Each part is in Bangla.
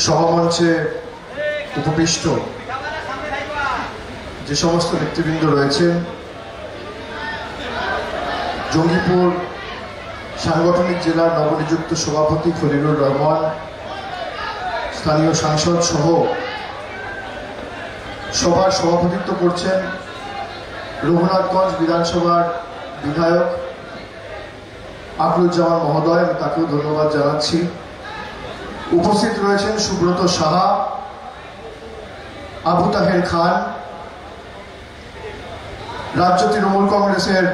সভামঞ্চে উপবিষ্ট যে সমস্ত নেতৃবৃন্দ রয়েছেন, জঙ্গিপুর সাংগঠনিক জেলার নবনিযুক্ত সভাপতি খলিলুর রহমান, স্থানীয় সাংসদ সহ সভার সভাপতিত্ব করছেন রঘুনাথগঞ্জ বিধানসভার বিধায়ক আকরুজ্জামান মহোদয়, আমি তাকেও ধন্যবাদ জানাচ্ছি। উপস্থিত রয়েছেন সুব্রত সাহা, আবু তাহের খান, রাজ্য তৃণমূল কংগ্রেসের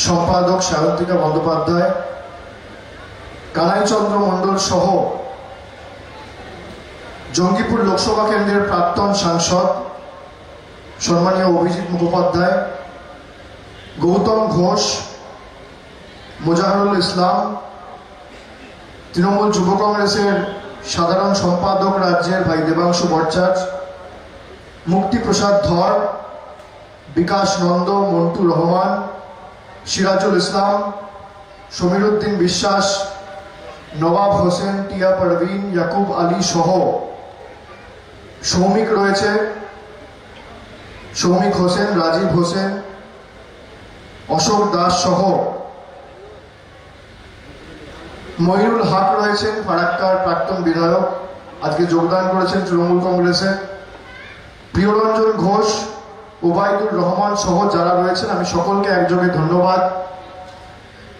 সম্পাদক সায়ন্তিকা বন্দ্যোপাধ্যায়, কানাইচন্দ্র মণ্ডল সহ জঙ্গিপুর লোকসভা কেন্দ্রের প্রাক্তন সাংসদ সম্মানীয় অভিজিৎ মুখোপাধ্যায়, গৌতম ঘোষ, মোজাহারুল ইসলাম, তৃণমূল যুব কংগ্রেসের সাধারণ সম্পাদক রাজ্যের ভাই দেবাংশু ভট্টাচার্য, মুক্তিপ্রসাদ ধর, বিকাশ নন্দ, মন্টু রহমান, সিরাজুল ইসলাম, সমীরউদ্দিন বিশ্বাস, নবাব হোসেন, টিয়া পারভিন, ইয়াকুব আলী সহ সৌমিক রয়েছে, সৌমিক হোসেন, রাজীব হোসেন, অশোক দাস সহ মইনুল হক রয়েছেন, ফারাক্কার প্রাক্তন বিধায়ক, আজকে যোগদান করেছেন তৃণমূল কংগ্রেসে, প্রিয়রঞ্জন ঘোষ, ওবায়দুর রহমান সহ যারা রয়েছেন, আমি সকলকে একযোগে ধন্যবাদ,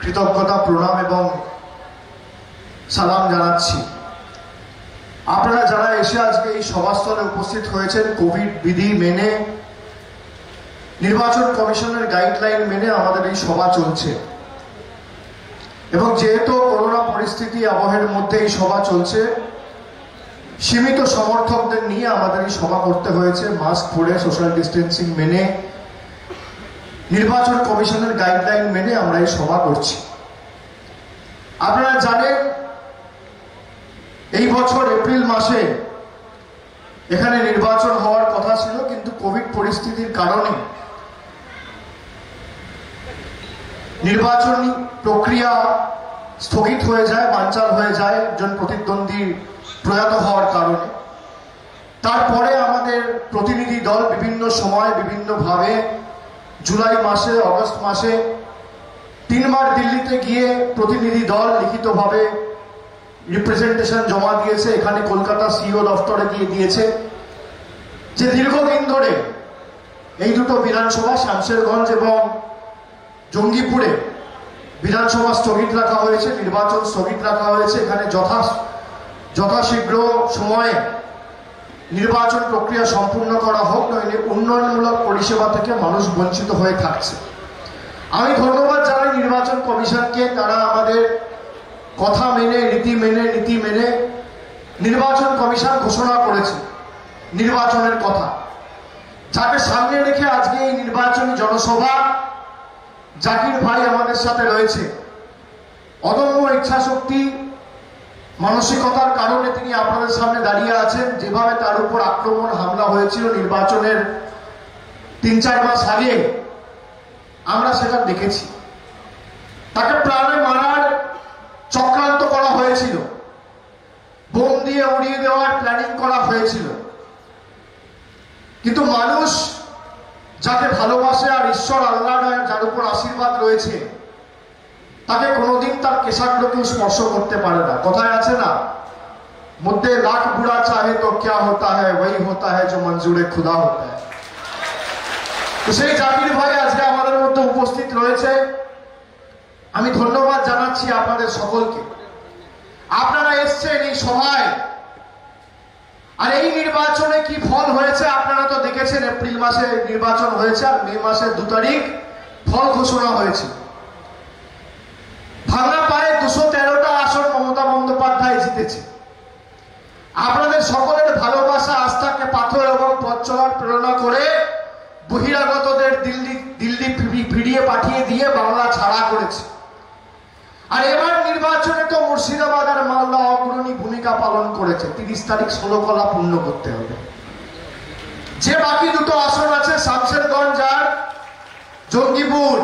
কৃতজ্ঞতা, প্রণাম এবং সালাম জানাচ্ছি। আপনারা যারা এসে আজকে এই সভাস্থলে উপস্থিত হয়েছেন, কোভিড বিধি মেনে, নির্বাচন কমিশনের গাইডলাইন মেনে আমাদের এই সভা চলছে এবং যেহেতু করোনা পরিস্থিতি আবহের মধ্যে এই সভা চলছে, সীমিত সমর্থকদের নিয়ে আমাদের এই সভা করতে হয়েছে, মাস্ক পরে, সোশ্যাল ডিস্টেন্সিং মেনে, নির্বাচন কমিশনের গাইডলাইন মেনে আমরা এই সভা করছি। আপনারা জানেন এই বছর এপ্রিল মাসে এখানে নির্বাচন হওয়ার কথা ছিল, কিন্তু কোভিড পরিস্থিতির কারণে নির্বাচনী প্রক্রিয়া স্থগিত হয়ে যায়, বানচাল হয়ে যায় একজন প্রতিদ্বন্দ্বী প্রয়াত হওয়ার কারণে। তারপরে আমাদের প্রতিনিধি দল বিভিন্ন সময় বিভিন্নভাবে জুলাই মাসে, অগস্ট মাসে 3 বার দিল্লিতে গিয়ে প্রতিনিধি দল লিখিতভাবে রিপ্রেজেন্টেশন জমা দিয়েছে, এখানে কলকাতা সিও দফতরে গিয়ে দিয়েছে যে দীর্ঘদিন ধরে এই দুটো বিধানসভা, শামশেরগঞ্জ এবং জঙ্গিপুরে বিধানসভা স্থগিত রাখা হয়েছে, নির্বাচন স্থগিত রাখা হয়েছে। এখানে যথাশীঘ্র সময়ে নির্বাচন প্রক্রিয়া সম্পূর্ণ করা হোক, নইলে উন্নয়নমূলক পরিষেবা থেকে মানুষ বঞ্চিত হয়ে থাকছে। আমি ধন্যবাদ জানাই নির্বাচন কমিশনকে, তারা আমাদের কথা মেনে, নীতি মেনে নির্বাচন কমিশন ঘোষণা করেছে নির্বাচনের কথা, যাকে সামনে রেখে আজকে এই নির্বাচনী জনসভা। জাকির ভাই আমাদের সাথে রয়েছে, অদম্য ইচ্ছাশক্তি, মানসিকতার কারণে তিনি আপনাদের সামনে দাঁড়িয়ে আছেন। যেভাবে তার উপর আক্রমণ, হামলা হয়েছিল নির্বাচনের 3-4 মাস আগে, আমরা সেটা দেখেছি। তাকে প্রাণে মারার চক্রান্ত করা হয়েছিল, বোম দিয়ে উড়িয়ে দেওয়ার প্ল্যানিং করা হয়েছিল, কিন্তু মানুষ যাকে ভালোবাসে আর ঈশ্বর আল্লাহ যার উপর আশীর্বাদ রয়েছে, তাকে কোনোদিন তার কেশাগ্রকেও স্পর্শ করতে পারে না। কথায় আছে না, মধ্যে লাখ বুড়া চাহে তো ক্যা হতা হ্যায়, ওই হতা হ্যায় जो मंजूरे खुदा होता है। তো সেই জাকির ভাই আজকে আমাদের মধ্যে উপস্থিত রয়েছে। আমি ধন্যবাদ জানাচ্ছি আপনাদের সকলকে। আপনারা এসছেন এই সভায়, আর এই নির্বাচনে কি ফল হয়েছে আপনারা তো দেখেছেন। এপ্রিল মাসে নির্বাচন হয়েছে আর মে মাসের 2 তারিখ ফল ঘোষণা হয়েছে। ভাঙা পায়ে 213টা আসন মমতা বন্দ্যোপাধ্যায় জিতেছে। আপনাদের সকলের ভালোবাসা, আস্থাকে পাথর এবং পথ চলার প্রেরণা করে বহিরাগতদের দিল্লি ফিরিয়ে পাঠিয়ে দিয়ে বাংলা ছাড়া করেছে। আর এবার নির্বাচনে তো মুর্শিদাবাদ আর মালদা অগ্রণী ভূমিকা পালন করেছে। 30 তারিখ 16 কলা পূর্ণ করতে হবে। যে বাকি 2টো আসন আছে, শামশেরগঞ্জ আর জঙ্গিপুর,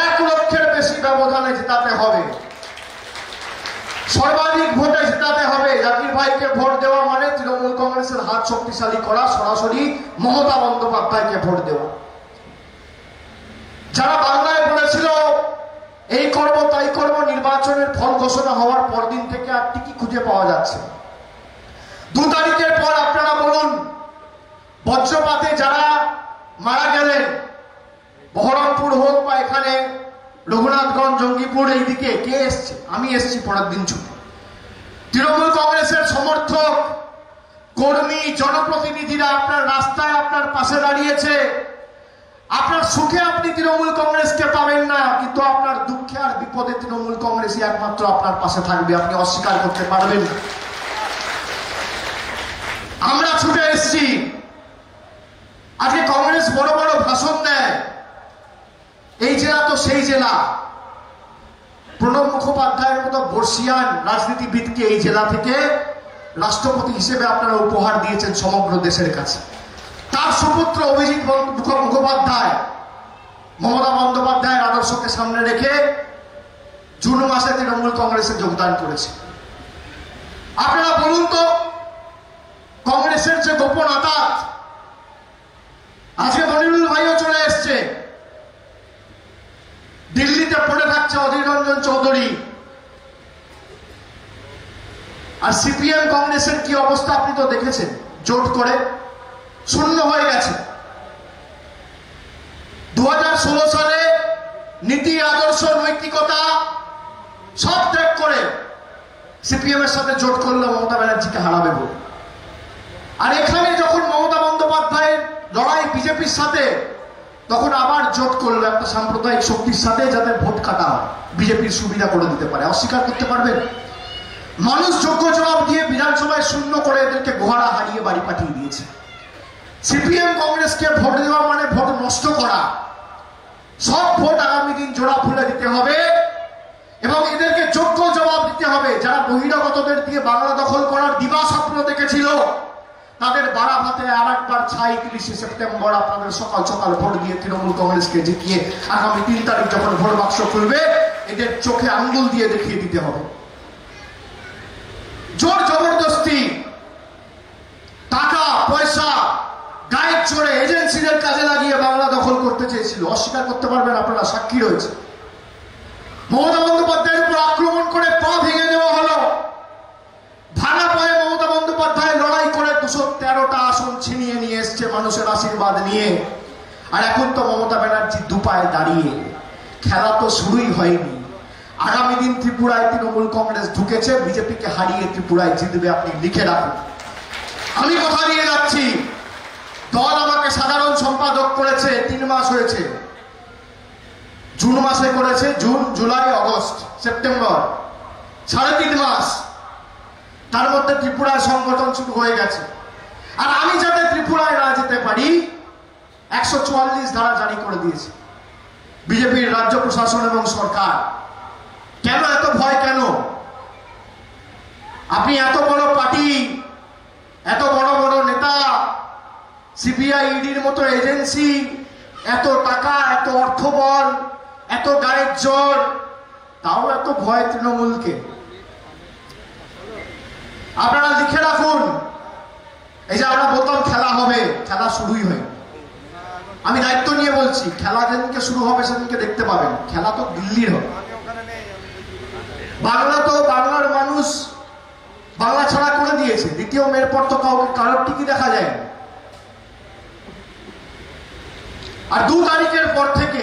1 লক্ষের বেশি ব্যবধানে জেতাতে হবে, সর্বাধিক ভোটে জেতাতে হবে। জাকির ভাইকে ভোট দেওয়া মানে তৃণমূল কংগ্রেসের হাত শক্তিশালী করা, সরাসরি মমতা বন্দ্যোপাধ্যায়কে ভোট দেওয়া। যারা বাংলায় বলেছিল এই করব তাই করব, নির্বাচনের ফল ঘোষণা হওয়ার পরদিন থেকে আর টিকি খুঁজে পাওয়া যাচ্ছে। 2 তারিখের পর আপনারা বলুন, বজ্রপাতে যারা মারা গেলেন, বহরমপুর হোক বা এখানে রঘুনাথগঞ্জ, জঙ্গিপুর, এইদিকে কে এসছে? আমি এসছি পরের দিন ছুটে। তৃণমূল কংগ্রেসের সমর্থক, কর্মী, জনপ্রতিনিধিরা আপনার রাস্তায় আপনার পাশে দাঁড়িয়েছে। আপনার সুখে আপনি তৃণমূল কংগ্রেসকে পাবেন না, কিন্তু আপনার দুঃখে আর বিপদে তৃণমূল কংগ্রেসই একমাত্র আপনার পাশে থাকবে, আপনি অস্বীকার করতে পারবেন না। আমরা ছুটে এসছি। আজকে কংগ্রেস বড় বড় ভাষণ দেয়, এই জেলা তো সেই জেলা। প্রণব মুখোপাধ্যায়ের মতো বর্ষিয়ান রাজনীতিবিদকে এই জেলা থেকে রাষ্ট্রপতি হিসেবে আপনারা উপহার দিয়েছেন সমগ্র দেশের কাছে। তার সুপুত্র অভিজিৎ মুখোপাধ্যায় মমতা বন্দ্যোপাধ্যায়ের আদর্শকে সামনে রেখে জুন মাসে তৃণমূল কংগ্রেসে যোগদান করেছে। আপনারা বলুন তো, কংগ্রেসের যে গোপন আতাত, আজকে মনিরুল ভাইও চলে এসছে, দিল্লিতে পড়ে থাকছে অধীর রঞ্জন চৌধুরী। আর সিপিএম কংগ্রেসের কি অবস্থা আপনি তো দেখেছেন, জোট করে শূন্য হয়ে গেছে। 2016 সালে নীতি, আদর্শ, নৈতিকতা সব ত্যাগ করে সিপিএম এর সাথে জোট করলো মমতা ব্যানার্জিকে হারাবে বলে। আর এখানে যখন মমতা বন্দ্যোপাধ্যায়ের লড়াই বিজেপির সাথে, তখন আবার জোট করলো একটা সাম্প্রদায়িক শক্তির সাথে, যাতে ভোট কাটা হয়, বিজেপির সুবিধা করে দিতে পারে। অস্বীকার করতে পারবেন? মানুষ যোগ্য জবাব দিয়ে বিধানসভায় শূন্য করে এদেরকে গোহারা হারিয়ে বাড়ি পাঠিয়ে দিয়েছে। সিপিএম কংগ্রেসকে ভোট দেওয়া মানে ভোট নষ্ট করা। সব ভোট আগামী দিন জোড়া ফুলে দিতে হবে এবং এদেরকে যোগ্য জবাব দিতে হবে। যারা বহিরাগতদের দিয়ে বাংলা দখল করার দিবা স্বপ্ন দেখেছিল, তাদের বারাভাতে আর একবার 31শে সেপ্টেম্বর আপনাদের সকাল সকাল ভোট দিয়ে তৃণমূল কংগ্রেসকে জিতিয়ে আগামী 3 তারিখ যখন ভোট বাক্স খুলবে, এদের চোখে আঙ্গুল দিয়ে দেখিয়ে দিতে হবে। জোর জবরদস্তি, টাকা পয়সা, গায়ের জোরে এজেন্সিদের কাজে লাগিয়ে বাংলা দখল করতে চেয়েছিল। অস্বীকার করতে পারবেন? আপনারা সাক্ষী রয়েছে। মমতা বন্দ্যোপাধ্যায়ের উপর আক্রমণ করে পা ভেঙে দেওয়া হলো। ভাঙা পায়ে মমতা বন্দ্যোপাধ্যায় লড়াই করে 213টা আসন ছিনিয়ে নিয়ে এসছে মানুষের আশীর্বাদ নিয়ে। আর এখন তো মমতা ব্যানার্জি দুপায়ে দাঁড়িয়ে। খেলা তো শুরুই হয়নি। আগামী দিন ত্রিপুরায় তৃণমূল কংগ্রেস ঢুকেছে, বিজেপিকে হারিয়ে ত্রিপুরায় জিতবে, আপনি লিখে রাখুন। আমি কথা দিয়ে যাচ্ছি, দল আমাকে সাধারণ সম্পাদক করেছে 3 মাস হয়েছে। জুন মাসে করেছে, জুন, জুলাই, আগস্ট, সেপ্টেম্বর, 3.5 মাস। তার মধ্যে ত্রিপুরায় সংগঠন শুরু হয়ে গেছে। আর আমি যাতে ত্রিপুরায় না যেতে পারি, 144 ধারা জারি করে দিয়েছে বিজেপির রাজ্য প্রশাসন এবং সরকার। কেন এত ভয়? কেন? আপনি এত বড় পার্টি, এত বড় বড় নেতা, সিবিআই, ইডির মতো এজেন্সি, এত টাকা, এত অর্থবল, এত গায়ের জোর, তাও এত ভয় তৃণমূলকে? আপনারা লিখে রাখুন। এই যে আমরা বলতাম খেলা হবে, খেলা শুরুই হয়। আমি দায়িত্ব নিয়ে বলছি, খেলা যেদিনকে শুরু হবে সেদিনকে দেখতে পাবেন। খেলা তো দিল্লির হবে। বাংলা তো, বাংলার মানুষ বাংলা ছাড়া করে দিয়েছে। 2য় মের পর তো কারোর টিকি দেখা যায় না। আর 2 তারিখের পর থেকে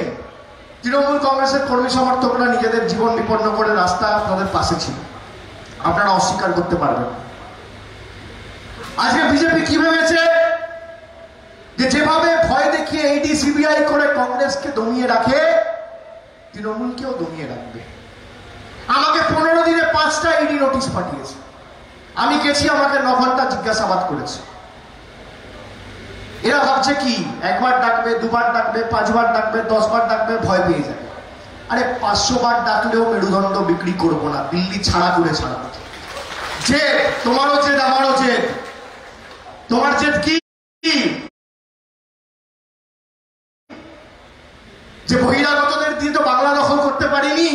তৃণমূল কংগ্রেসের কর্মী সমর্থকরা নিজেদের জীবন বিপন্ন করে রাস্তা আপনাদের পাশে ছিল। আপনারা অস্বীকার করতে পারবেন। আজকে বিজেপি কি ভেবেছে যে যেভাবে ভয় দেখিয়ে ইডি, সিবিআই করে কংগ্রেসকে দমিয়ে রাখে, তৃণমূলকেও দমিয়ে রাখবে। আমাকে 15 দিনে 5টা ইডি নোটিশ পাঠিয়েছে। আমি গেছি, আমাকে 9 ঘন্টা জিজ্ঞাসাবাদ করেছে। এরা ভাবছে কি, 1 বার ডাকবে, 2 বার ডাকবে, 5 বার ডাকবে, 10 বার ডাকবে, ভয় পেয়ে যাবে। আরে 500 বার ডাকলেও মেরুদণ্ড বিক্রি করবো না, দিল্লি ছাড়া করে ছাড়বো। জেদ, তোমারও জেদ, আমারও জেদ। তোমার জেদ কি? যে বহিরাগতদের দিয়ে তো বাংলা দখল করতে পারিনি,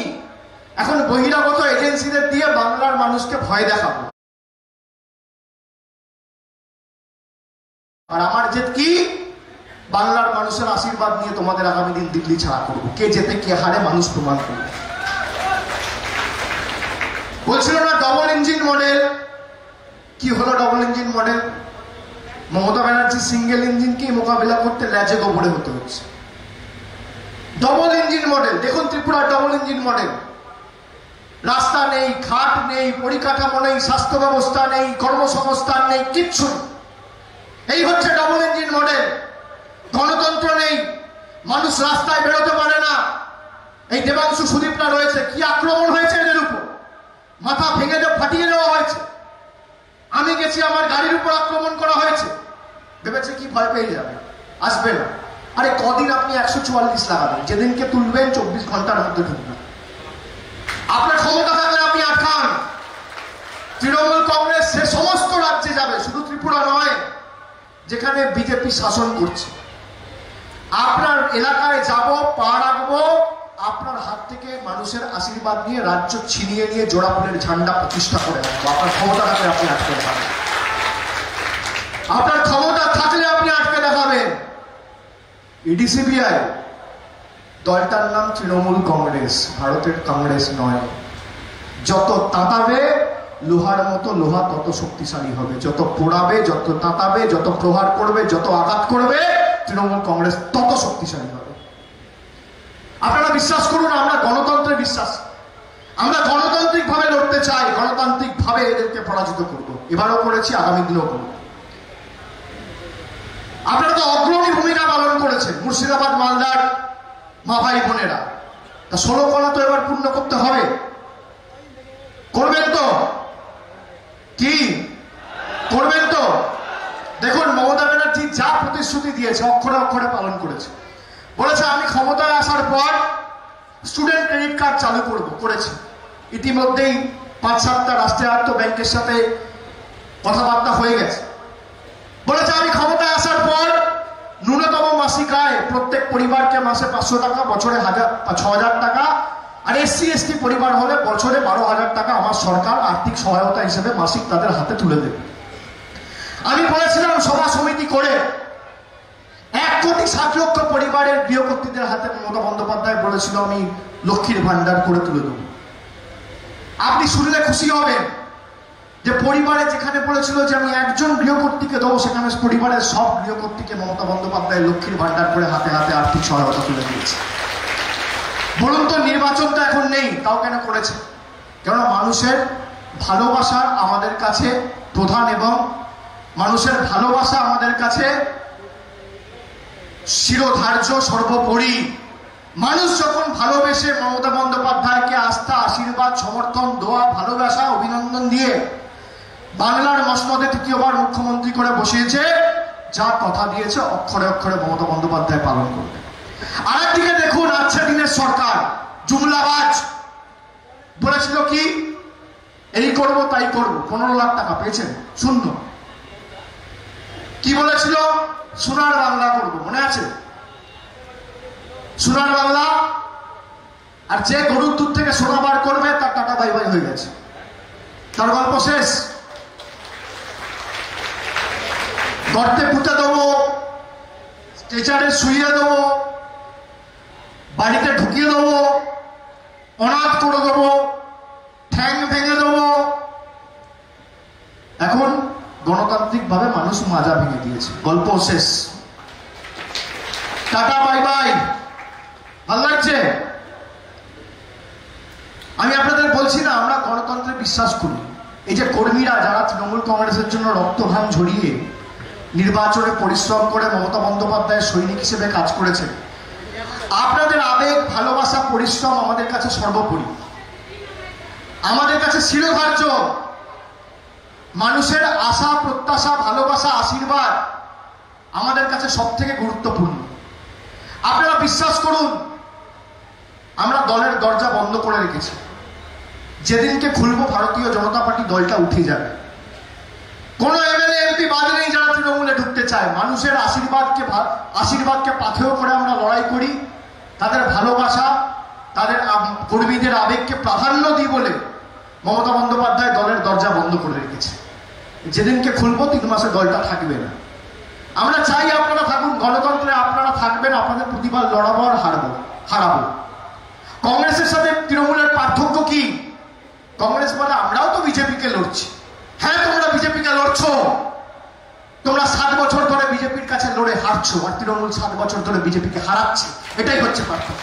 এখন বহিরাগত এজেন্সিদের দিয়ে বাংলার মানুষকে ভয় দেখাবো। আর আমার জেদ কি? বাংলার মানুষের আশীর্বাদ নিয়ে তোমাদের আগামী দিন দিল্লি ছাড়া করবো। কে জেতে কে হারে মানুষ প্রমাণ করবে। বলছিল না ডবল ইঞ্জিন মডেল, কি হলো double engine model? Mamata Banerjee single ইঞ্জিনকে মোকাবিলা করতে ল্যাজে গোবরে হতে হচ্ছে। ডবল ইঞ্জিন মডেল দেখুন, ত্রিপুরা ডবল ইঞ্জিন মডেল। রাস্তা নেই, ঘাট নেই, পরিকাঠামো নেই, স্বাস্থ্য ব্যবস্থা নেই, কর্মসংস্থান নেই, কিচ্ছু। এই হচ্ছে ডবল ইঞ্জিন মডেল। গণতন্ত্র নেই, মানুষ রাস্তায় বেরোতে পারে না। এই দেবাংশু সুদীপরা রয়েছে, কি আক্রমণ হয়েছে এদের উপর, মাথা ভেঙে ফাটিয়ে দেওয়া হয়েছে। আমি গেছি, আমার গাড়ির উপর আক্রমণ করা হয়েছে। ভেবেছে কি ভয় পেয়ে যাবে, আসবে না। আরে কদিন আপনি 144 লাগাবেন, যেদিনকে তুলবেন 24 ঘন্টার মধ্যে ঢুকবেন। আপনার ক্ষমতা থাকলে আপনি আটকান। তৃণমূল কংগ্রেস সে সমস্ত রাজ্যে যাবে, শুধু ত্রিপুরা নয়, যেখানে বিজেপি শাসন করছে। আপনার এলাকায় যাব, পা রাখবো, আপনার হাত থেকে মানুষের আশীর্বাদ নিয়ে রাজ্য ছিনিয়ে নিয়ে জোড়াফুলের ঝান্ডা প্রতিষ্ঠা করে রাখবো। আপনার ক্ষমতা থাকলে আপনি আটকে দেখাবেন। আপনার ক্ষমতা থাকলে আপনি আটকে দেখাবেন। ইডিসিবিআই দলটার নাম তৃণমূল কংগ্রেস, ভারতের কংগ্রেস নয়। যত তাতাবে লোহার মতো লোহা তত শক্তিশালী হবে। যত পোড়াবে, যত তাতাবে, যত প্রহার করবে, যত আঘাত করবে, তৃণমূল কংগ্রেস তত শক্তিশালী হবে। আপনারা বিশ্বাস করুন, আমরা গণতন্ত্রে বিশ্বাস। আমরা গণতান্ত্রিক ভাবে লড়তে চাই, গণতান্ত্রিক ভাবে এদেরকে পরাজিত করব। এবারও করেছি, আগামী দিনেও করব। আপনারা তো অগ্রণী ভূমিকা পালন করেছেন, মুর্শিদাবাদ মালদার মা ভাই বোনেরা। তা 16 কলা তো এবার পূর্ণ করতে হবে, করবেন তো? কি করবেন তো? দেখুন, মমতা ব্যানার্জি যা প্রতিশ্রুতি দিয়েছে অক্ষরে অক্ষরে পালন করেছে। বলেছে আমি ক্ষমতায় আসার পর স্টুডেন্ট ক্রেডিট কার্ড চালু করব, করেছে। ইতিমধ্যেই 5-7টা রাষ্ট্রায়ত্ত ব্যাংকের সাথে কথাবার্তা হয়ে গেছে। বলেছে আমি ক্ষমতায় আসার পর ন্যূনতম মাসিক আয় প্রত্যেক পরিবারকে মাসে 500 টাকা, বছরে 6,000 টাকা, আর SC ST পরিবার হলে বছরে 12,000 টাকা আমার সরকার আর্থিক সহায়তা হিসেবে মাসিক তাদের হাতে তুলে দেবে। আমি বলেছিলাম সভা সমিতি করে 1,07,00,000 পরিবারের গৃহকর্ত্রীদের হাতে মমতা বন্দ্যোপাধ্যায় বলেছিল আমি লক্ষ্মীর ভান্ডার করে তুলে দেব। আপনি শুনলে খুশি হবেন যে পরিবারে যেখানে বলেছিল যে আমি একজন গৃহকর্ত্রীকে দেবো, সেখানে পরিবারের সব গৃহকর্ত্রীকে মমতা বন্দ্যোপাধ্যায় লক্ষ্মীর ভান্ডার করে হাতে হাতে আর্থিক সহায়তা তুলে দিয়েছে। বলুন তো, নির্বাচনটা এখন নেই, তাও কেন করেছে? কেননা মানুষের ভালোবাসা আমাদের কাছে প্রধান, এবং মানুষের ভালোবাসা আমাদের কাছে শিরোধার্য, সর্বোপরি। মানুষ যখন ভালোবেসে মমতা বন্দ্যোপাধ্যায়কে আস্থা, আশীর্বাদ, সমর্থন, দোয়া, ভালোবাসা, অভিনন্দন দিয়ে বাংলার মসনদে 3য়বার মুখ্যমন্ত্রী করে বসিয়েছে, যা কথা দিয়েছে অক্ষরে অক্ষরে মমতা বন্দ্যোপাধ্যায় পালন করবে। আরেকদিকে দেখুন, আজকে দিনের সরকার জুমলাবাজ। বলেছিল কি এই করব তাই করব, 15 লাখ টাকা পেয়েছেন শূন্য। কি বলেছিল? সোনার বাংলা করব, মনে আছে? সোনার বাংলা। আর যে গরুর দুধ থেকে সোনা বার করবে তার টাকা বাই বাই হয়ে গেছে, তার গল্প শেষ। গর্তে পুঁতে দেবো, স্ট্রেচারে শুইয়ে দেবো, বাড়িতে ঢুকিয়ে দেবো, অনাথ করে দেবো, ঠ্যাং ভেঙে দেবো। এখন গণতান্ত্রিক ভাবে মানুষ মাজা ভেঙে দিয়েছে, গল্প শেষ, টাটা বাই বাই। ভাল লাগছে? আমি আপনাদের বলছি না, আমরা গণতন্ত্রে বিশ্বাস করি। এই যে কর্মীরা যারা তৃণমূল কংগ্রেসের জন্য রক্তঘাম ঝরিয়ে নির্বাচনে পরিশ্রম করে মমতা বন্দ্যোপাধ্যায়ের সৈনিক হিসেবে কাজ করেছে, আপনাদের আবেগ, ভালোবাসা, পরিশ্রম আমাদের কাছে সর্বোপরি, আমাদের কাছে শিরোধার্য। মানুষের আশা, প্রত্যাশা, ভালোবাসা, আশীর্বাদ আমাদের কাছে সব থেকে গুরুত্বপূর্ণ। আপনারা বিশ্বাস করুন, আমরা দলের দরজা বন্ধ করে রেখেছি। যেদিনকে খুলবো ভারতীয় জনতা পার্টি দলটা উঠে যাবে। কোনো MLA MP বাদ নেই যারা তৃণমূলে ঢুকতে চায়। মানুষের আশীর্বাদকে পাথেয় করে আমরা লড়াই করি, তাদের ভালোবাসা, তাদের কর্মীদের আবেগকে প্রাধান্য দিই বলে মমতা বন্দ্যোপাধ্যায় দলের দরজা বন্ধ করে রেখেছে। যেদিনকে খুলবো 3 মাসে দলটা থাকবে না। আমরা চাই আপনারা থাকুন, গণতন্ত্রে আপনারা থাকবেন, আপনাদের প্রতিবাদ লড়াবো আর হারাবো। কংগ্রেসের সাথে তৃণমূলের পার্থক্য কি? কংগ্রেস বলে আমরাও তো বিজেপিকে লড়ছি। হ্যাঁ, তোমরা বিজেপিকে লড়ছো, তোমরা 7 বছর ধরে বিজেপির কাছে লড়ে হারছো, আর তৃণমূল 7 বছর ধরে বিজেপিকে হারাচ্ছে। এটাই হচ্ছে পার্থক্য।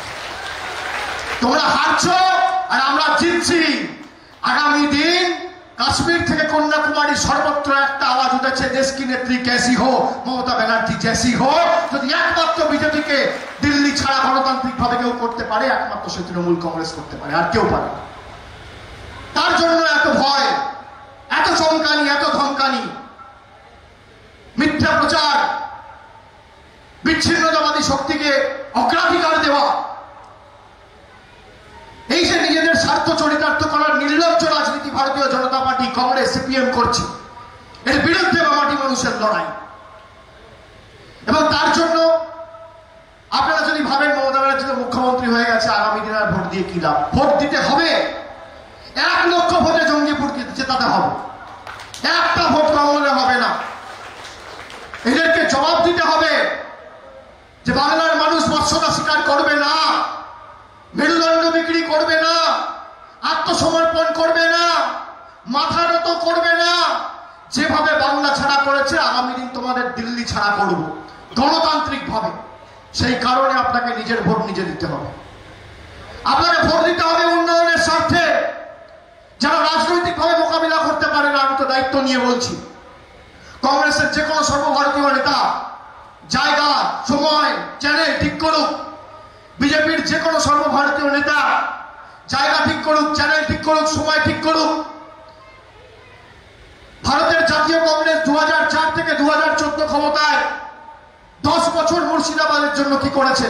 তোমরা হারছো আর আমরা জিতছি। আগামী দিন কাশ্মীর থেকে কন্যাকুমারী সর্বত্র একটা আওয়াজ উঠেছে, দেশ কি নেত্রী कैसी हो, মমতা ব্যানার্জি जैसी हो। যদি একমাত্র বিজেপিকে দিল্লি ছাড়া গণতান্ত্রিক ভাবে কেউ করতে পারে, একমাত্র সে তৃণমূল কংগ্রেস করতে পারে, আর কেউ পারে। তার জন্য এত ভয়, এত চমকানি, এত ধমকানি, মিথ্যা প্রচার, বিচ্ছিন্নতাবাদী শক্তিকে অগ্রাধিকার দেওয়া, এই যে নিজেদের স্বার্থ চরিতার্থ করার নির্লজ্জ রাজনীতি ভারতীয় জনতা পার্টি, কংগ্রেস, সিপিএম করছে, এর বিরুদ্ধে মাটি মানুষের লড়াই। এবং তার জন্য আপনারা যদি ভাবেন মমতা ব্যানার্জি তো মুখ্যমন্ত্রী হয়ে গেছে, আগামী দিন আর ভোট দিয়ে কি লাভ? ভোট দিতে হবে, 1 লক্ষ ভোটে জঙ্গিপুরকে জেতাতে হবে, একটা ভোট কম হলে হবে না। এদেরকে জবাব দিতে হবে যে বাংলার মানুষ বর্ষতা স্বীকার করবে না, মেরুদণ্ড বিক্রি করবে না, আত্মসমর্পণ করবে না, মাথা নত করবে না। যেভাবে বাংলা ছাড়া করেছে, আগামী দিন তোমাদের দিল্লি ছাড়া করব গণতান্ত্রিক ভাবে। সেই কারণে আপনাকে নিজের ভোট নিজে দিতে হবে। আপনাকে ভোট দিতে হবে উন্নয়নের স্বার্থে। যারা রাজনৈতিক ভাবে মোকাবিলা করতে পারে না, আমি তো দায়িত্ব নিয়ে বলছি, কংগ্রেসের যে কোনো সর্বভারতীয় নেতা জায়গা, সময়, চ্যানেল ঠিক করুক। বিজেপির যে কোনো সর্বভারতীয় নেতা জায়গা ঠিক করুক, চ্যানেল ঠিক করুক, সময় ঠিক করুক। ভারতের জাতীয় কংগ্রেস 2004 থেকে 2014 ক্ষমতায় 10 বছর মুর্শিদাবাদের জন্য কি করেছে?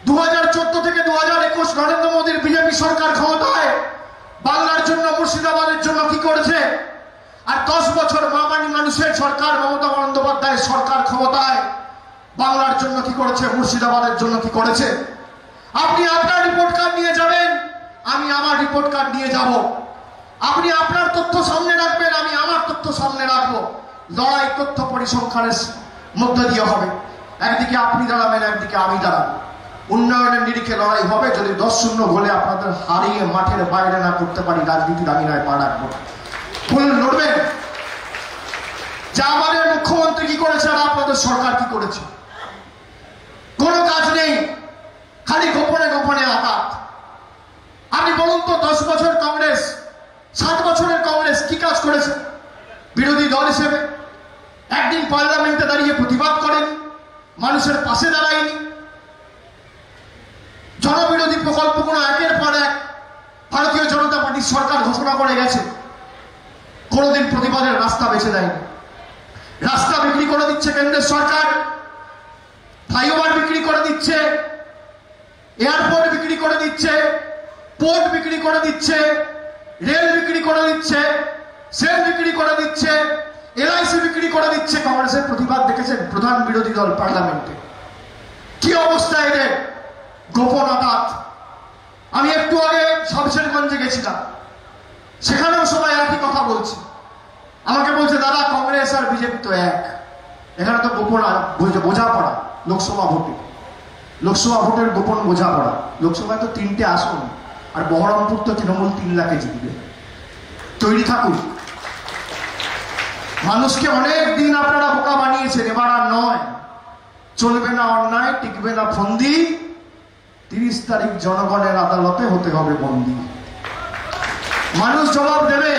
2014 থেকে 2021 নরেন্দ্র মোদীর বিজেপি সরকার ক্ষমতায় বাংলার জন্য, মুর্শিদাবাদের জন্য কি করেছে? আর 10 বছর মামানি মানুষের সরকার, মমতা বন্দ্যোপাধ্যায়ের সরকার ক্ষমতায় বাংলার জন্য কি করেছে, মুর্শিদাবাদের জন্য কি করেছে? আপনি আপনার রিপোর্ট কার্ড নিয়ে যাবেন, আমি আমার রিপোর্ট কার্ড নিয়ে যাব। আপনি আপনার তথ্য সামনে রাখবেন, আমি আমার তথ্য সামনে রাখবো। লড়াই তথ্য পরিসংখ্যানের মধ্যে দিয়ে হবে। একদিকে আপনি দাঁড়াবেন, একদিকে আমি দাঁড়াবো। উন্নয়নের নিরিখে লড়াই হবে। যদি 10-0 গোলে আপনাদের হারিয়ে মাঠের বাইরে না করতে পারি, রাজনীতির আমি নয় পা রাখবো। লড়বেন। যা আমাদের মুখ্যমন্ত্রী কি করেছে আর আপনাদের সরকার কি করেছে, কোনো কাজ নেই, খালি গোপনে গোপনে আঘাত। আপনি বলুন তো, 10 বছর কংগ্রেস, 7 বছরের কংগ্রেস কি কাজ করেছে? বিরোধী দল হিসেবে একদিন পার্লামেন্টে দাঁড়িয়ে প্রতিবাদ করেনি, মানুষের পাশে দাঁড়ায়নি। জনবিরোধী প্রকল্পগুলো একের পর এক ভারতীয় জনতা পার্টির সরকার ঘোষণা করে গেছে, কোনোদিন প্রতিবাদের রাস্তা বেছে দেয়নি। রাস্তা বিক্রি করে দিচ্ছে কেন্দ্রের সরকার, ফ্লাইওভার বিক্রি করে দিচ্ছে, এয়ারপোর্ট বিক্রি করে দিচ্ছে, পোর্ট বিক্রি করে দিচ্ছে, রেল বিক্রি করে দিচ্ছে, সেল বিক্রি করে দিচ্ছে, এলআইসি বিক্রি করে দিচ্ছে। কংগ্রেসের প্রতিবাদ দেখেছেন প্রধান বিরোধী দল পার্লামেন্টে? কি অবস্থা এদের? গোপন আঘাত। আমি একটু আগে শামশেরগঞ্জে গেছিলাম, সেখানেও সবাই একই কথা বলছে। আমাকে বলছে, দাদা কংগ্রেস আর বিজেপি তো এক। এখানে তো গোপন বোঝাপড়া। লোকসভা ভোটের গোপন বোঝাপড়া। লোকসভায় তো 3টে আসন, আর বহরমপুর তো তৃণমূল 3 লাখে জিতবে। তৈরি থাকুন। মানুষকে অনেক দিন আপনারা বোকা বানিয়েছেন, এবার আর নয়। চলবে না অন্যায়, টিকবে না ফন্দি। 30 তারিখ জনগণের আদালতে হতে হবে বন্দী। মানুষ জবাব দেবে।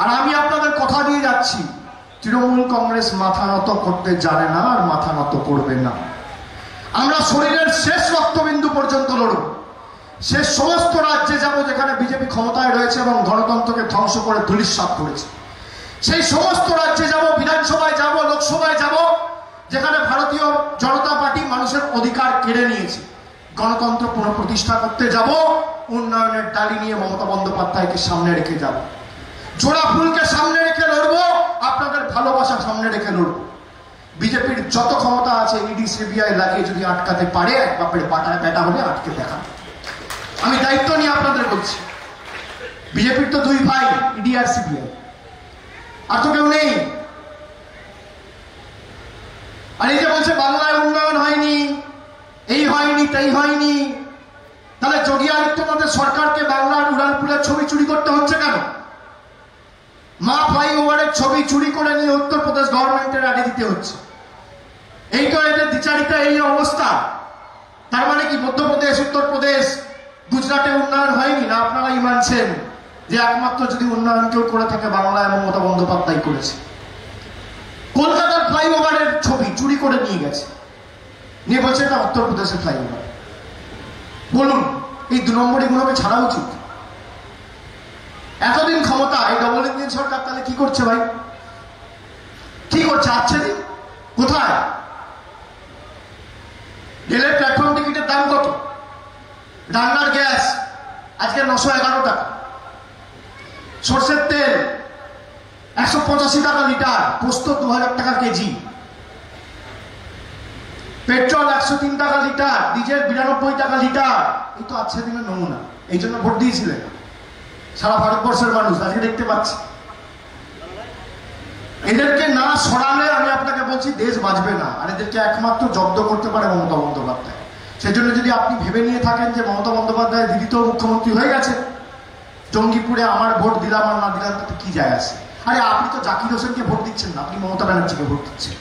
আর আমি আপনাদের কথা দিয়ে যাচ্ছি, তৃণমূল কংগ্রেস মাথা নত করতে জানে না, আর মাথা নত করবে না। আমরা শরীরের শেষ রক্তবিন্দু পর্যন্ত লড়ব। শেষ সমস্ত রাজ্যে যাব যেখানে বিজেপি ক্ষমতায় রয়েছে এবং গণতন্ত্রকে ধ্বংস করে ধূলিসাৎ করেছে। সেই সমস্ত রাজ্যে যাব, বিধানসভায় যাব, লোকসভায় যাব, যেখানে ভারতীয় জনতা পার্টি মানুষের অধিকার কেড়ে নিয়েছে। গণতন্ত্র পুনঃপ্রতিষ্ঠা করতে যাব। উন্নয়নের ডালি নিয়ে মমতা বন্দ্যোপাধ্যায়কে সামনে রেখে যাব। জোড়া ফুলকে সামনে রেখে লড়বো, আপনাদের ভালোবাসা সামনে রেখে লড়বো। বিজেপির যত ক্ষমতা আছে ইডি সিবিআই লাগিয়ে যদি আটকাতে পারে, এক বাপের বেটা হলে আটকে দেখা। আমি দায়িত্ব নিয়ে আপনাদের বলছি। বিজেপির তো 2 ভাই, ইডি আর সিবিআই, আর তো কেউ নেই। মা ফ্লাইওভারের ছবি চুরি করে নিয়ে উত্তরপ্রদেশ গভর্নমেন্টের আগে দিতে হচ্ছে। এই তো এদের দ্বিচারিতা, এই অবস্থা। তার মানে কি মধ্যপ্রদেশ, উত্তরপ্রদেশ, গুজরাটে উন্নয়ন হয়নি? না আপনারাই মানছেন যে একমাত্র যদি উন্নয়ন কেউ করে থাকে বাংলায় মমতা বন্দ্যোপাধ্যায় করেছে। কলকাতার ফ্লাইওভারের ছবি চুরি করে নিয়ে গেছে, নিয়ে বলছে এটা উত্তরপ্রদেশের ফ্লাইওভার। বলুন এই 2 নম্বরই গুলোকে ছাড়া উচিত? এতদিন ক্ষমতা, এই ডবল ইঞ্জিন সরকার তাহলে কি করছে ভাই? কি করছে? আচ্ছে দিন কোথায়? রেলের প্ল্যাটফর্ম টিকিটের দাম কত? রান্নার গ্যাস আজকে 911 টাকা, সর্ষের তেল 185 টাকা লিটার, পোস্ত 2000 টাকা কেজি, পেট্রোল 103 টাকা লিটার, ডিজেল 92 টাকা লিটার। এই তো আজকে দিনের নমুনা। এই জন্য ভোট দিয়েছিলেন সারা ভারতবর্ষের মানুষ, আজকে দেখতে পাচ্ছি। এদেরকে না সরালে আমি আপনাকে বলছি দেশ বাঁচবে না। আর এদেরকে একমাত্র জব্দ করতে পারে মমতা বন্দ্যোপাধ্যায়। সেই জন্য যদি আপনি ভেবে নিয়ে থাকেন যে মমতা বন্দ্যোপাধ্যায় দিদি তো মুখ্যমন্ত্রী হয়ে গেছে, জঙ্গিপুরে আমার ভোট দিলাম আর না দিলাম তাতে কি যায় আসে? আরে আপনি তো জাকির হোসেনকে ভোট দিচ্ছেন না, আপনি মমতা ব্যানার্জিকে ভোট দিচ্ছেন।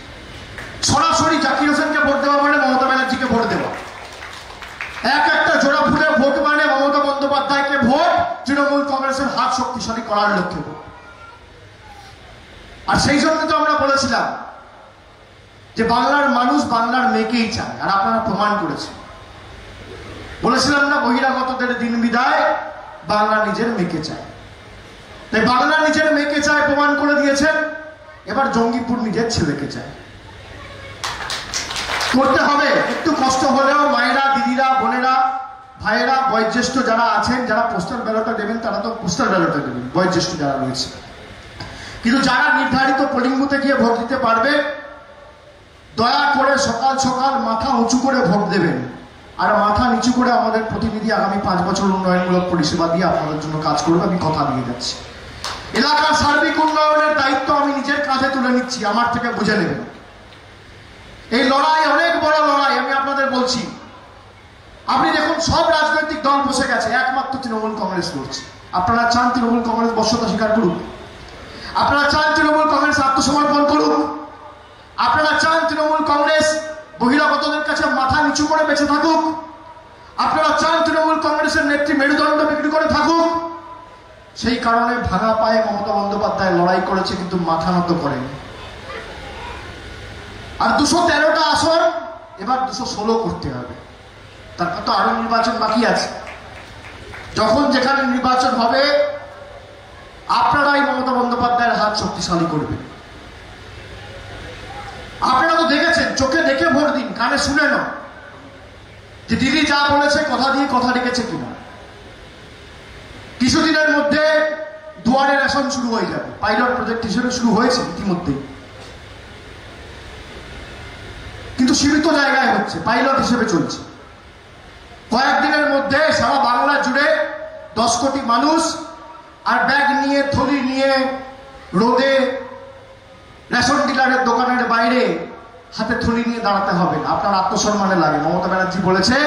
সরাসরি জাকির হোসেনকে ভোট দেওয়া মানে মমতা ব্যানার্জিকে ভোট দেওয়া। একটা জোড়া ফুলে ভোট মানে মমতা বন্দ্যোপাধ্যায়কে ভোট, তৃণমূল কংগ্রেসের হাত শক্তিশালী করার লক্ষ্যে ভোট। আর সেই জন্য তো আমরা বলেছিলাম যে বাংলার মানুষ বাংলার মেয়েকেই চায়, আর আপনারা প্রমাণ করেছেন। বলেছিলাম না বহিরাগতদের দিন বিদায়, বাংলা নিজের মেয়েকে চায়। তাই বাংলা নিজের মেয়েকে চায় প্রমাণ করে দিয়েছেন। এবার জঙ্গিপুর নিজের ছেলেকে চায়। করতে হবে একটু কষ্ট হলেও। মায়েরা, দিদিরা, বোনেরা, ভাইয়েরা, বয়োজ্যেষ্ঠ যারা আছেন, যারা পোস্টাল ব্যালটে দেবেন তারা তো পোস্টাল ব্যালটে দেবেন, বয়োজ্যেষ্ঠ যারা রয়েছে। কিন্তু যারা নির্ধারিত পোলিং বুথে গিয়ে ভোট দিতে পারবে, দয়া করে সকাল সকাল মাথা উঁচু করে ভোট দেবেন। আর মাথা নিচু করে আমাদের প্রতিনিধি আগামী 5 বছর উন্নয়নমূলক পরিষেবা দিয়ে আপনাদের জন্য কাজ করবে, আমি কথা দিয়ে যাচ্ছি। এলাকার সার্বিক উন্নয়নের দায়িত্ব আমি নিজের কাঁধে তুলে নিচ্ছি, আমার থেকে বুঝে নেবেন। এই লড়াই অনেক বড় লড়াই, আমি আপনাদের বলছি। আপনি দেখুন সব রাজনৈতিক দল বসে গেছে, একমাত্র তৃণমূল কংগ্রেস লড়ছে। আপনারা চান তৃণমূল কংগ্রেস বশ্যতা স্বীকার করুক? আপনারা চান তৃণমূল কংগ্রেস আত্মসমর্পণ করুক? আপনারা চান তৃণমূল কংগ্রেস বহিরাগতদের কাছে মাথা নিচু করে বেঁচে থাকুক? আপনারা চান তৃণমূল কংগ্রেসের নেত্রী মেরুদণ্ড বিক্রি করে থাকুক? সেই কারণে ভাঙা পায়ে মমতা বন্দ্যোপাধ্যায় লড়াই করেছে, কিন্তু মাথা নত করেনি। আর 213টা আসন এবার 216 করতে হবে। তারপর তো আরো নির্বাচন বাকি আছে। যখন যেখানে নির্বাচন হবে আপনারাই মমতা বন্দ্যোপাধ্যায়ের হাত শক্তিশালী করবেন। আপনারা তো দেখেছেন, চোখে দেখে ভোট দিন, কানে শুনে না যে দিদি যা বলেছে কথা দিয়ে কথা রেখেছে কিনা। কিছুদিনের মধ্যে দুয়ারে রেশন শুরু হয়ে যাবে, পাইলট প্রজেক্ট হিসেবে শুরু হয়েছে ইতিমধ্যে, কিন্তু সীমিত জায়গায় হচ্ছে, পাইলট হিসেবে চলছে। কয়েকদিনের মধ্যে সারা বাংলা জুড়ে 10 কোটি মানুষ আর ব্যাগ নিয়ে, থলি নিয়ে রোদে রেশন ডিলারের দোকানের বাইরে হাতে থলি নিয়ে দাঁড়াতে হবে না। আপনার আত্মসম্মানে লাগে। মমতা ব্যানার্জি বলেছে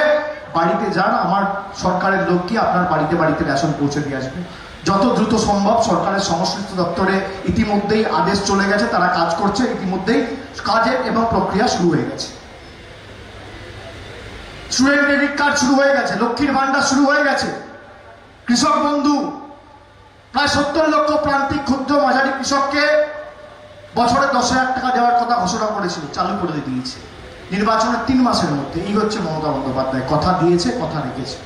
বাড়িতে যান, আমার সরকারের লোক কি আপনার বাড়িতে বাড়িতে রেশন পৌঁছে দিয়ে আসবে। যত দ্রুত সম্ভব সরকারের সংশ্লিষ্ট দপ্তরে ইতিমধ্যেই আদেশ চলে গেছে, তারা কাজ করছে, ইতিমধ্যেই কাজের এবং প্রক্রিয়া শুরু হয়ে গেছে। স্টুডেন্ট ক্রেডিট কার্ড শুরু হয়ে গেছে, লক্ষ্মীর ভান্ডার শুরু হয়ে গেছে, কৃষক বন্ধু প্রায় 70 লক্ষ প্রান্তিক ক্ষুদ্র মাঝারি কৃষককে বছরে 10,000 টাকা দেওয়ার কথা ঘোষণা করেছিল, চালু করে দিয়েছে নির্বাচনের 3 মাসের মধ্যে। এই হচ্ছে মমতা বন্দ্যোপাধ্যায়, কথা দিয়েছে, কথা রেখেছে।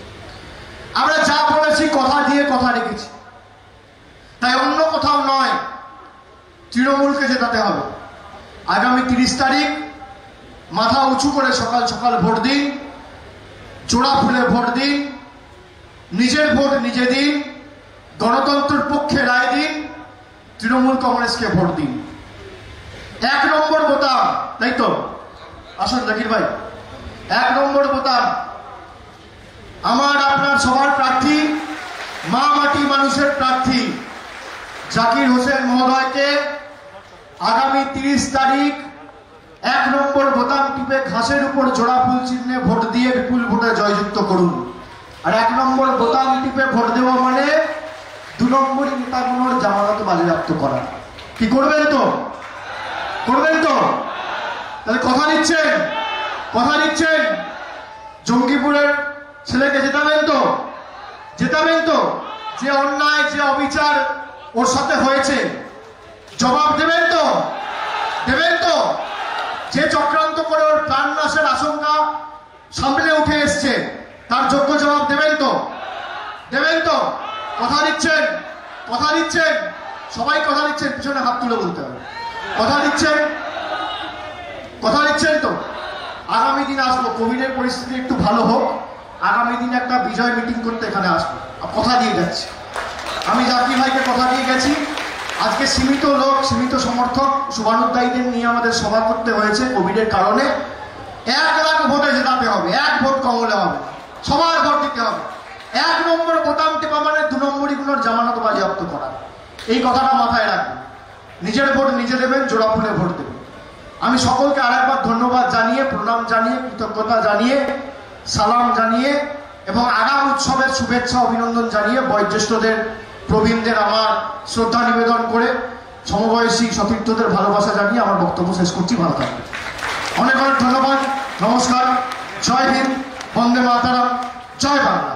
আমরা যা বলেছি কথা দিয়ে কথা রেখেছি, তাই অন্য কোথাও নয়, তৃণমূলকে জেতাতে হবে। আগামী 30 তারিখ মাথা উঁচু করে সকাল সকাল ভোট দিন, জোড়া ফুলে ভোট দিন, নিজের ভোট নিজে দিন, গণতন্ত্রের পক্ষে রায় দিন, তৃণমূল কংগ্রেসকে ভোট দিন। 1 নম্বর বোতাম, তাই তো? আসুন জাকির ভাই, 1 নম্বর বোতাম আমার আপনার সবার প্রার্থী, মা মাটি মানুষের প্রার্থী জাকির হোসেন মহোদয়কে আগামী 30 তারিখ 1 নম্বর বোতাম টিপে ঘাসের উপর জোড়া ফুল চিহ্নে ভোট দিয়ে বিপুল ভোটে জয়যুক্ত করুন। আর 1 নম্বর বোতাম টিপে ভোট দেওয়া মানে 2 নম্বরী নেতাগুলোর জামানত বাজেয়াপ্ত করা। কি করবেন তো? করবেন তো? তাহলে কথা নিচ্ছেন? কথা নিচ্ছেন? জঙ্গিপুরের ছেলেকে জেতাবেন তো? জেতাবেন তো? যে অন্যায়, যে অবিচার ওর সাথে হয়েছে জবাব দেবেন তো? দেবেন তো? যে চক্রান্ত করে ওর প্রাণ নাশের আশঙ্কা সামনে উঠে এসছে তার যোগ্য জবাব দেবেন তো? দেবেন তো? কথা দিচ্ছেন? কথা দিচ্ছেন? সবাই কথা দিচ্ছেন, পিছনে হাত তুলে বলতে হবে। কথা দিচ্ছেন? কথা দিচ্ছেন তো? আগামী দিন আসবো, কোভিডের পরিস্থিতি একটু ভালো হোক, আগামী দিন একটা বিজয় মিটিং করতে এখানে আসবো, কথা দিয়ে যাচ্ছি। আমি জাকির ভাইকে কথা দিয়ে গেছি। আজকে সীমিত লোক, সীমিত সমর্থক, শুভানুধ্যায়ীদের নিয়ে আমাদের সভা করতে হয়েছে কোভিডের কারণে। 1 লাখ ভোটে জেতাতে হবে, 1 ভোট কমলে হবে, সবার ভোট দিতে হবে। 1 নম্বর বোতাম টেপা মানে 2 নম্বরীগুলোর জামানত বাজেয়াপ্ত করা। এই কথাটা মাথায় রাখবেন। নিজের ভোট নিজে দেবেন, জোড়া ফুলে ভোট দেবেন। আমি সকলকে আরেকবার ধন্যবাদ জানিয়ে, প্রণাম জানিয়ে, কৃতজ্ঞতা জানিয়ে, সালাম জানিয়ে এবং আগাম উৎসবের শুভেচ্ছা অভিনন্দন জানিয়ে বয়োজ্যেষ্ঠদের, প্রবীণদের আমার শ্রদ্ধা নিবেদন করে, সমবয়সী সতীর্থদের ভালোবাসা জানিয়ে আমার বক্তব্য শেষ করছি। ভালো থাকবেন। অনেক অনেক ধন্যবাদ। নমস্কার। জয় হিন্দ, বন্দে মাতারাম, জয় বাংলা।